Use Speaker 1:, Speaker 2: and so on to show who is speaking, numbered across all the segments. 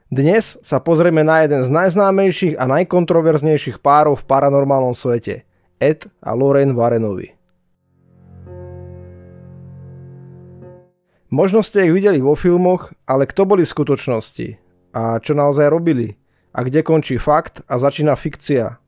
Speaker 1: Dnes sa pozrieme na jeden z najznámejších a najkontroverznejších párov v paranormálnom svete. Ed a Lorraine Warrenovi. Možno ste ich videli vo filmoch, ale kto boli v skutočnosti? A čo naozaj robili? A kde končí fakt a začína fikcia?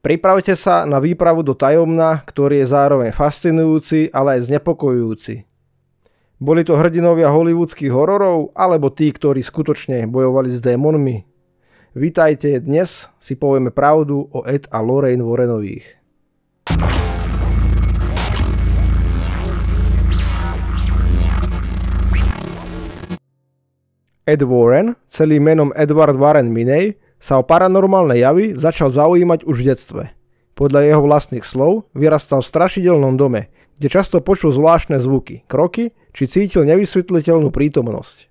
Speaker 1: Pripravte sa na výpravu do tajomna, ktorý je zároveň fascinujúci, ale aj znepokojujúci. Boli to hrdinovia hollywoodských hororov, alebo tí, ktorí skutočne bojovali s démonmi? Vítajte, dnes si povieme pravdu o Ed a Lorraine Warrenových. Ed Warren, celým menom Edward Warren Miney, sa o paranormálne javy začal zaujímať už v detstve. Podľa jeho vlastných slov vyrastal v strašidelnom dome, kde často počul zvláštne zvuky, kroky či cítil nevysvetliteľnú prítomnosť.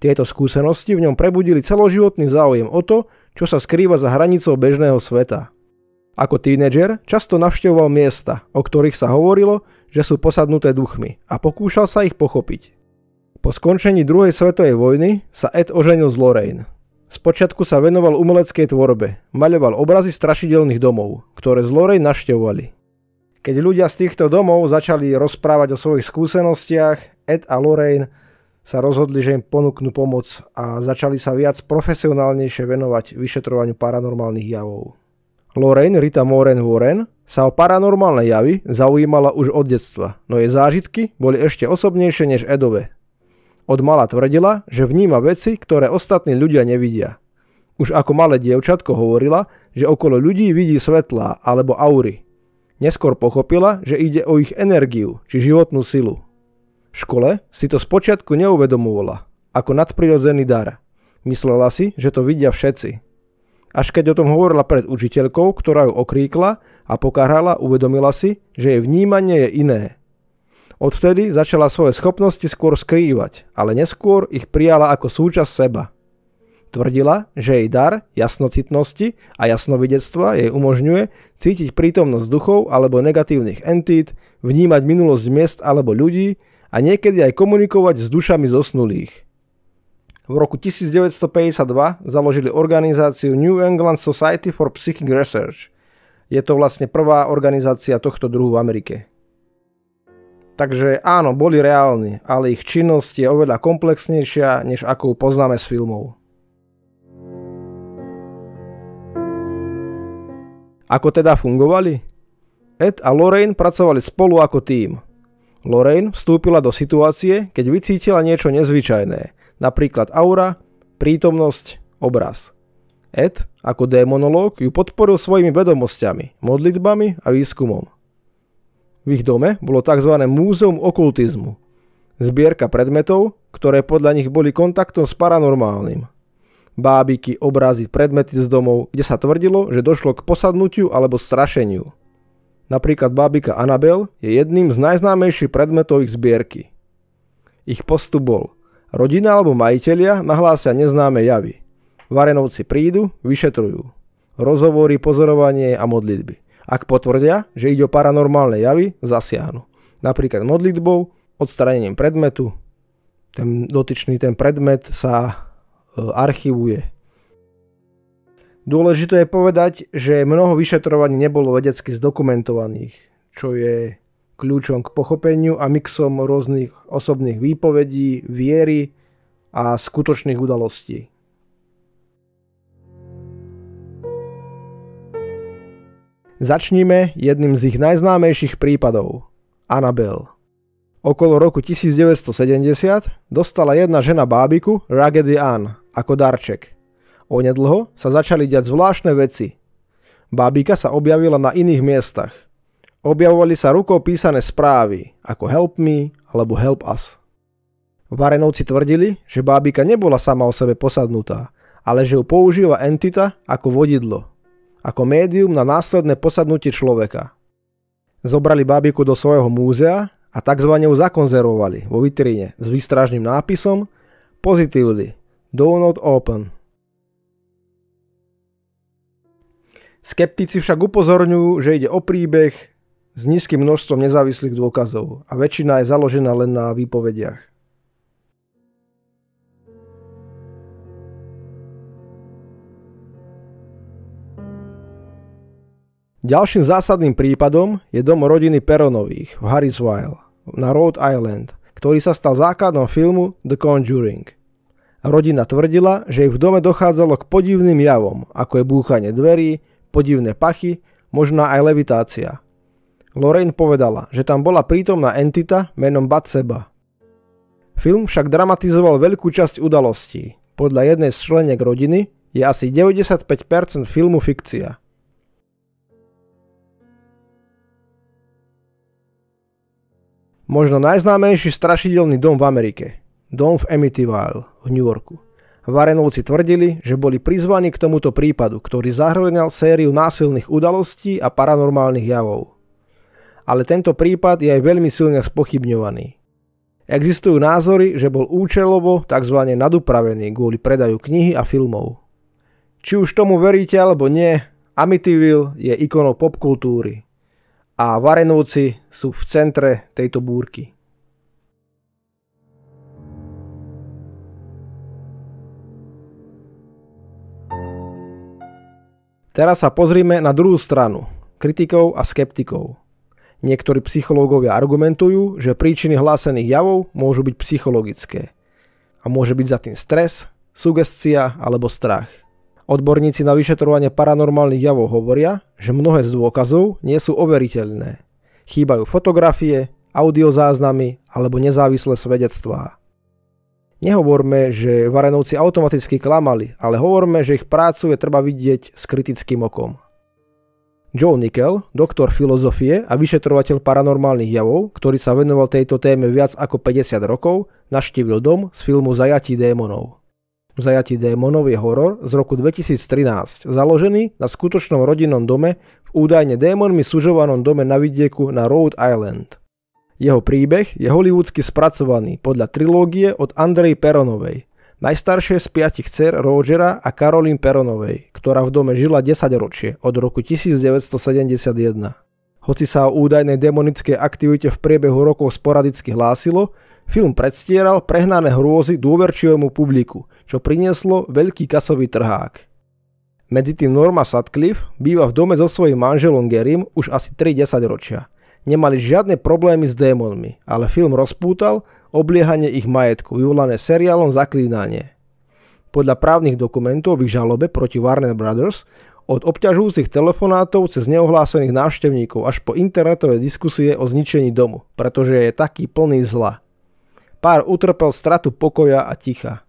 Speaker 1: Tieto skúsenosti v ňom prebudili celoživotný záujem o to, čo sa skrýva za hranicou bežného sveta. Ako tínedžer často navštevoval miesta, o ktorých sa hovorilo, že sú posadnuté duchmi, a pokúšal sa ich pochopiť. Po skončení druhej svetovej vojny sa Ed oženil s Lorraine. Spočiatku sa venoval umeleckej tvorbe, maľoval obrazy strašidelných domov, ktoré z Lorraine navštevovali. Keď ľudia z týchto domov začali rozprávať o svojich skúsenostiach, Ed a Lorraine sa rozhodli, že im ponúknú pomoc a začali sa viac profesionálnejšie venovať vyšetrovaniu paranormálnych javov. Lorraine Rita Moran Warren sa o paranormálne javy zaujímala už od detstva, no jej zážitky boli ešte osobnejšie než Edove. Od mala tvrdila, že vníma veci, ktoré ostatní ľudia nevidia. Už ako malé dievčatko hovorila, že okolo ľudí vidí svetlá alebo aury. Neskôr pochopila, že ide o ich energiu či životnú silu. V škole si to spočiatku neuvedomovala ako nadprirodzený dar. Myslela si, že to vidia všetci. Až keď o tom hovorila pred učiteľkou, ktorá ju okríkla a pokarhala, uvedomila si, že jej vnímanie je iné. Odvtedy začala svoje schopnosti skôr skrývať, ale neskôr ich prijala ako súčasť seba. Tvrdila, že jej dar jasnocitnosti a jasnovidectva jej umožňuje cítiť prítomnosť duchov alebo negatívnych entít, vnímať minulosť miest alebo ľudí a niekedy aj komunikovať s dušami zosnulých. V roku 1952 založili organizáciu New England Society for Psychic Research. Je to vlastne prvá organizácia tohto druhu v Amerike. Takže áno, boli reálni, ale ich činnosť je oveľa komplexnejšia, než ako ju poznáme z filmov. Ako teda fungovali? Ed a Lorraine pracovali spolu ako tím. Lorraine vstúpila do situácie, keď vycítila niečo nezvyčajné, napríklad aura, prítomnosť, obraz. Ed, ako démonológ, ju podporil svojimi vedomosťami, modlitbami a výskumom. V ich dome bolo tzv. Múzeum okultizmu, zbierka predmetov, ktoré podľa nich boli kontaktom s paranormálnym. Bábiky, obrazy, predmety z domov, kde sa tvrdilo, že došlo k posadnutiu alebo strašeniu. Napríklad bábika Annabelle je jedným z najznámejších predmetov ich zbierky. Ich postup bol: rodina alebo majitelia nahlásia neznáme javy. Warrenovci prídu, vyšetrujú. Rozhovory, pozorovanie a modlitby. Ak potvrdia, že ide o paranormálne javy, zasiahnu. Napríklad modlitbou, odstranením predmetu. Ten predmet sa archivuje. Dôležité je povedať, že mnoho vyšetrovaní nebolo vedecky zdokumentovaných, čo je kľúčom k pochopeniu a mixom rôznych osobných výpovedí, viery a skutočných udalostí. Začnime jedným z ich najznámejších prípadov. Annabelle. Okolo roku 1970 dostala jedna žena bábiku Raggedy Ann ako darček. Onedlho sa začali diať zvláštne veci. Bábika sa objavila na iných miestach. Objavovali sa rukou písané správy ako Help me alebo Help us. Warrenovci tvrdili, že bábika nebola sama o sebe posadnutá, ale že ju používa entita ako vodidlo, ako médium na následné posadnutie človeka. Zobrali bábiku do svojho múzea a takzvané ju zakonzervovali vo vitríne s výstražným nápisom Positively, do not open. Skeptici však upozorňujú, že ide o príbeh s nízkym množstvom nezávislých dôkazov a väčšina je založená len na výpovediach. Ďalším zásadným prípadom je dom rodiny Peronových v Harrisville na Rhode Island, ktorý sa stal základom filmu The Conjuring. Rodina tvrdila, že ich v dome dochádzalo k podivným javom, ako je búchanie dverí, podivné pachy, možná aj levitácia. Lorraine povedala, že tam bola prítomná entita menom Batseba. Film však dramatizoval veľkú časť udalostí. Podľa jednej z členiek rodiny je asi 95% filmu fikcia. Možno najznámejší strašidelný dom v Amerike. Dom v Amityville v New Yorku. Warrenovci tvrdili, že boli prizvaní k tomuto prípadu, ktorý zahŕňal sériu násilných udalostí a paranormálnych javov. Ale tento prípad je aj veľmi silne spochybňovaný. Existujú názory, že bol účelovo tzv. Nadupravený kvôli predaju knihy a filmov. Či už tomu veríte alebo nie, Amityville je ikonou popkultúry a Warrenovci sú v centre tejto búrky. Teraz sa pozrime na druhú stranu, kritikov a skeptikov. Niektorí psychológovia argumentujú, že príčiny hlásených javov môžu byť psychologické. A môže byť za tým stres, sugestia alebo strach. Odborníci na vyšetrovanie paranormálnych javov hovoria, že mnohé z dôkazov nie sú overiteľné. Chýbajú fotografie, audiozáznamy alebo nezávislé svedectvá. Nehovorme, že Warrenovci automaticky klamali, ale hovorme, že ich prácu je treba vidieť s kritickým okom. Joe Nickell, doktor filozofie a vyšetrovateľ paranormálnych javov, ktorý sa venoval tejto téme viac ako 50 rokov, navštívil dom z filmu Zajatí démonov. Zajatí démonov je horor z roku 2013, založený na skutočnom rodinnom dome v údajne démonmi sužovanom dome na vidieku na Rhode Island. Jeho príbeh je hollywoodsky spracovaný podľa trilógie od Andrej Peronovej, najstaršie z 5 dcér Rogera a Caroline Peronovej, ktorá v dome žila 10 ročie od roku 1971. Hoci sa o údajnej demonickej aktivite v priebehu rokov sporadicky hlásilo, film predstieral prehnané hrôzy dôverčivému publiku, čo prinieslo veľký kasový trhák. Medzitým Norma Sutcliffe býva v dome so svojím manželom Garym už asi 30 ročia. Nemali žiadne problémy s démonmi, ale film rozpútal obliehanie ich majetku, vyvolané seriálom Zaklínanie. Podľa právnych dokumentov v ich žalobe proti Warner Brothers od obťažujúcich telefonátov cez neohlásených návštevníkov až po internetové diskusie o zničení domu, pretože je taký plný zla. Pár utrpel stratu pokoja a ticha.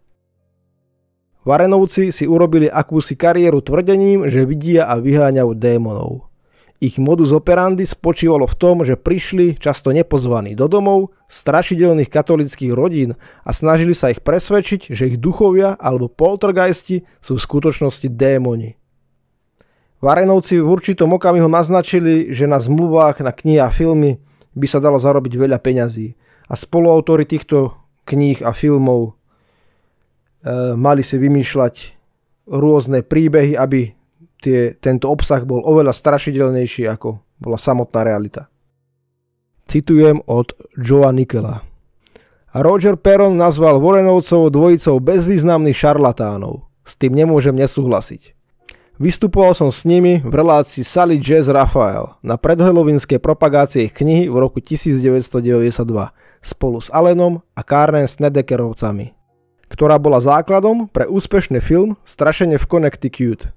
Speaker 1: Warrenovci si urobili akúsi kariéru tvrdením, že vidia a vyháňajú démonov. Ich modus operandi spočívalo v tom, že prišli, často nepozvaní, do domov strašidelných katolíckych rodín a snažili sa ich presvedčiť, že ich duchovia alebo poltergeisti sú v skutočnosti démoni. Warrenovci v určitom okamihu naznačili, že na zmluvách na knihy a filmy by sa dalo zarobiť veľa peňazí a spoluautori týchto kníh a filmov mali si vymýšľať rôzne príbehy, aby tento obsah bol oveľa strašidelnejší, ako bola samotná realita. Citujem od Joea Nickella. Roger Perron nazval Warrenovcov dvojicou bezvýznamných šarlatánov. S tým nemôžem nesúhlasiť. Vystupoval som s nimi v relácii Sally Jazz Raphael na predhalloweenskej propagácii ich knihy v roku 1992 spolu s Allenom a Karen Snedekerovcami, ktorá bola základom pre úspešný film Strašenie v Connecticut.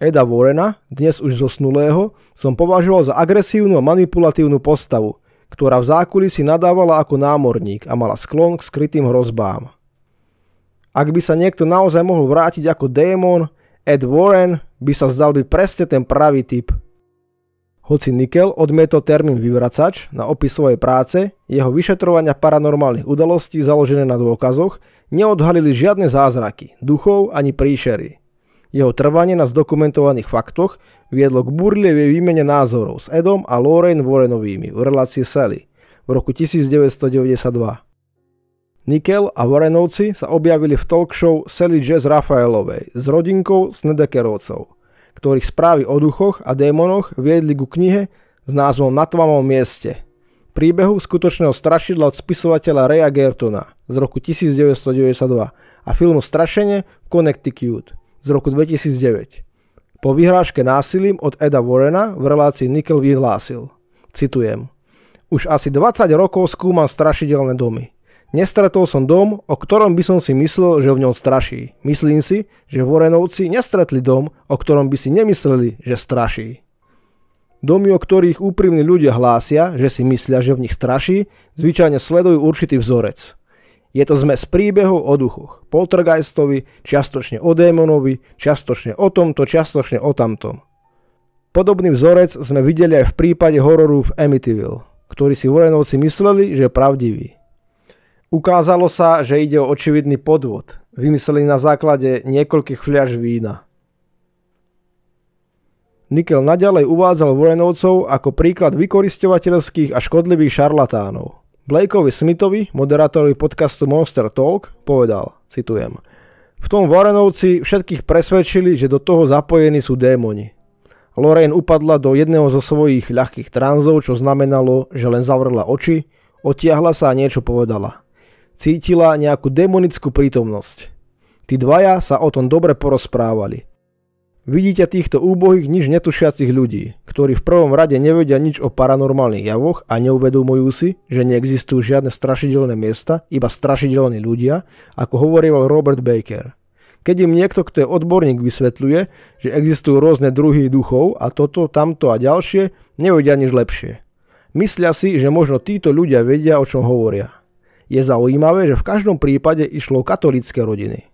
Speaker 1: Eda Warrena, dnes už zosnulého, som považoval za agresívnu a manipulatívnu postavu, ktorá v zákulisí nadávala ako námorník a mala sklon k skrytým hrozbám. Ak by sa niekto naozaj mohol vrátiť ako démon, Ed Warren by sa zdal byť presne ten pravý typ. Hoci Nickell odmietol termín vyvracač na opis svojej práce, jeho vyšetrovania paranormálnych udalostí založené na dôkazoch neodhalili žiadne zázraky, duchov ani príšery. Jeho trvanie na zdokumentovaných faktoch viedlo k búrlivej výmene názorov s Edom a Lorraine Warrenovými v relácii Sally v roku 1992. Nickell a Warrenovci sa objavili v talk show Sally Jazz Raphaelovej s rodinkou Snedekerovcov, ktorých správy o duchoch a démonoch viedli ku knihe s názvom Na tmavom mieste, príbehu skutočného strašidla od spisovateľa Raya Gertona z roku 1992 a filmu Strašenie v Connecticut z roku 2009. Po vyhrážke násilím od Eda Warrena v relácii Nickel vyhlásil, citujem, už asi 20 rokov skúmam strašidelné domy. Nestretol som dom, o ktorom by som si myslel, že v ňom straší. Myslím si, že Warrenovci nestretli dom, o ktorom by si nemysleli, že straší. Domy, o ktorých úprimní ľudia hlásia, že si myslia, že v nich straší, zvyčajne sledujú určitý vzorec. Je to zmes príbehov o duchoch, poltergeistovi, čiastočne o démonovi, čiastočne o tomto, čiastočne o tamtom. Podobný vzorec sme videli aj v prípade hororu v Amityville, ktorý si Warrenovci mysleli, že je pravdivý. Ukázalo sa, že ide o očividný podvod, vymyslený na základe niekoľkých fľaš vína. Nickel naďalej uvádzal Warrenovcov ako príklad vykoristovateľských a škodlivých šarlatánov. Blakeovi Smithovi, moderátorovi podcastu Monster Talk, povedal, citujem, v tom Warrenovci všetkých presvedčili, že do toho zapojení sú démoni. Lorraine upadla do jedného zo svojich ľahkých tranzov, čo znamenalo, že len zavrela oči, odtiahla sa a niečo povedala. Cítila nejakú demonickú prítomnosť. Tí dvaja sa o tom dobre porozprávali. Vidíte týchto úbohých, nič netušiacich ľudí, ktorí v prvom rade nevedia nič o paranormálnych javoch a neuvedomujú si, že neexistujú žiadne strašidelné miesta, iba strašidelní ľudia, ako hovoril Robert Baker. Keď im niekto, kto je odborník, vysvetľuje, že existujú rôzne druhy duchov a toto, tamto a ďalšie, nevedia nič lepšie. Myslia si, že možno títo ľudia vedia, o čom hovoria. Je zaujímavé, že v každom prípade išlo o katolícke rodiny.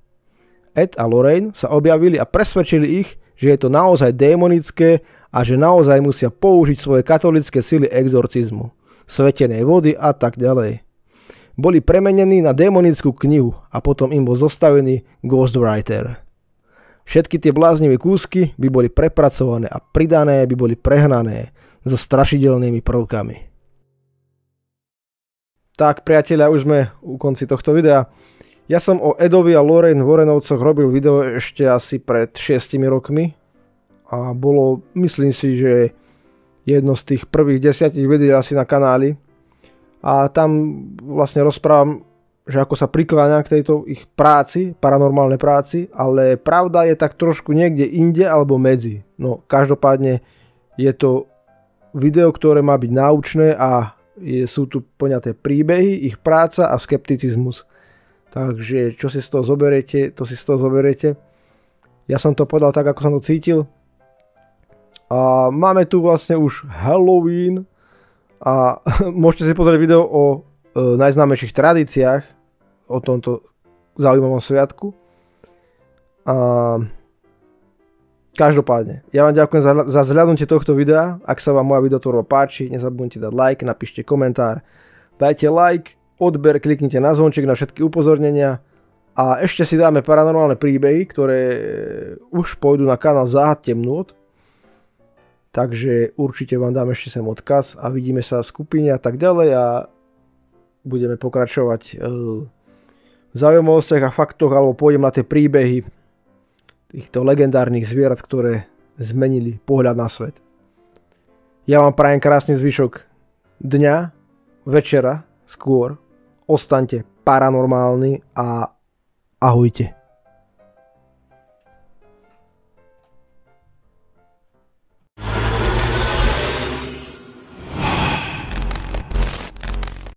Speaker 1: Ed a Lorraine sa objavili a presvedčili ich, že je to naozaj démonické a že naozaj musia použiť svoje katolícke sily exorcizmu, svetenej vody a tak ďalej. Boli premenení na démonickú knihu a potom im bol zostavený Ghostwriter. Všetky tie bláznivé kúsky by boli prepracované a pridané by boli prehnané so strašidelnými prvkami. Tak priatelia, už sme u konci tohto videa. Ja som o Edovi a Lorraine Warrenovcoch robil video ešte asi pred 6 rokmi a bolo, myslím si, že jedno z tých prvých 10 videí asi na kanáli a tam vlastne rozprávam, že ako sa prikláňam k tejto ich práci, paranormálnej práci, ale pravda je tak trošku niekde inde alebo medzi. No každopádne je to video, ktoré má byť náučné a sú tu poňaté príbehy, ich práca a skepticizmus. Takže čo si z toho zoberiete, to si z toho zoberiete. Ja som to povedal tak, ako som to cítil. A máme tu vlastne už Halloween a môžete si pozrieť video o najznámejších tradíciách o tomto zaujímavom sviatku. A každopádne, ja vám ďakujem za zhľadnutie tohto videa. Ak sa vám moja videotvorba páči, nezabudnite dať like, napíšte komentár, dajte like, odber, kliknite na zvonček na všetky upozornenia a ešte si dáme paranormálne príbehy, ktoré už pôjdu na kanál Záhad temnôt. Takže určite vám dám ešte sem odkaz a vidíme sa v skupine a tak ďalej a budeme pokračovať v zaujímavostiach a faktoch alebo pôjdem na tie príbehy týchto legendárnych zvierat, ktoré zmenili pohľad na svet. Ja vám prajem krásny zvyšok dňa, večera, skôr. Ostaňte paranormálni a ahojte.